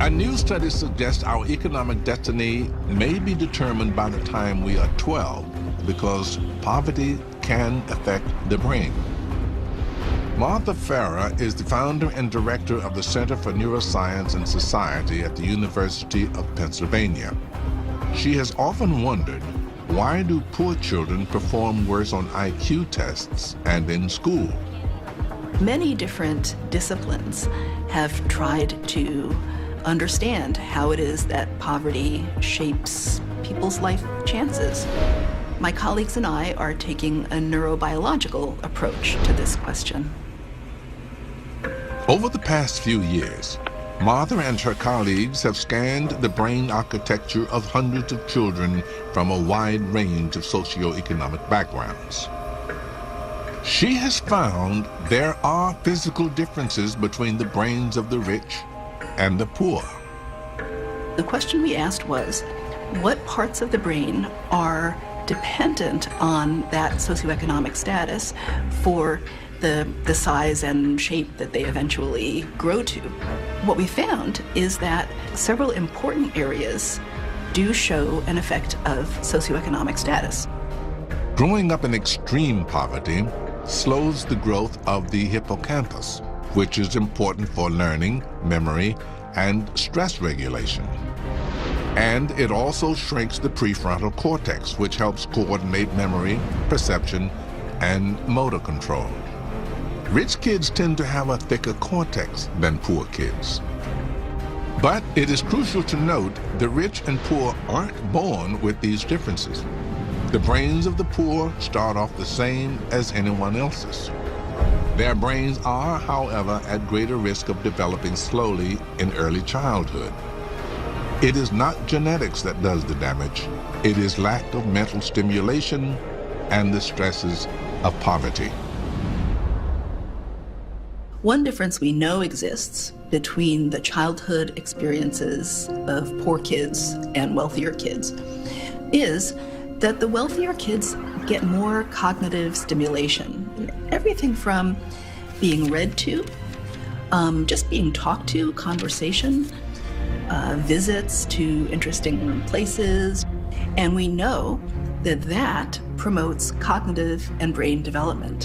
A new study suggests our economic destiny may be determined by the time we are 12 because poverty can affect the brain. Martha Farah is the founder and director of the Center for Neuroscience and Society at the University of Pennsylvania. She has often wondered, why do poor children perform worse on IQ tests and in school? Many different disciplines have tried to understand how it is that poverty shapes people's life chances. My colleagues and I are taking a neurobiological approach to this question. Over the past few years, Martha and her colleagues have scanned the brain architecture of hundreds of children from a wide range of socioeconomic backgrounds. She has found there are physical differences between the brains of the rich and the poor. The question we asked was, what parts of the brain are dependent on that socioeconomic status for the size and shape that they eventually grow to? What we found is that several important areas do show an effect of socioeconomic status. Growing up in extreme poverty slows the growth of the hippocampus, which is important for learning, memory, and stress regulation. And it also shrinks the prefrontal cortex, which helps coordinate memory, perception, and motor control. Rich kids tend to have a thicker cortex than poor kids. But it is crucial to note the rich and poor aren't born with these differences. The brains of the poor start off the same as anyone else's. Their brains are, however, at greater risk of developing slowly in early childhood. It is not genetics that does the damage. It is lack of mental stimulation and the stresses of poverty. One difference we know exists between the childhood experiences of poor kids and wealthier kids is that the wealthier kids get more cognitive stimulation. Everything from being read to, just being talked to, conversation, visits to interesting places. And we know that that promotes cognitive and brain development.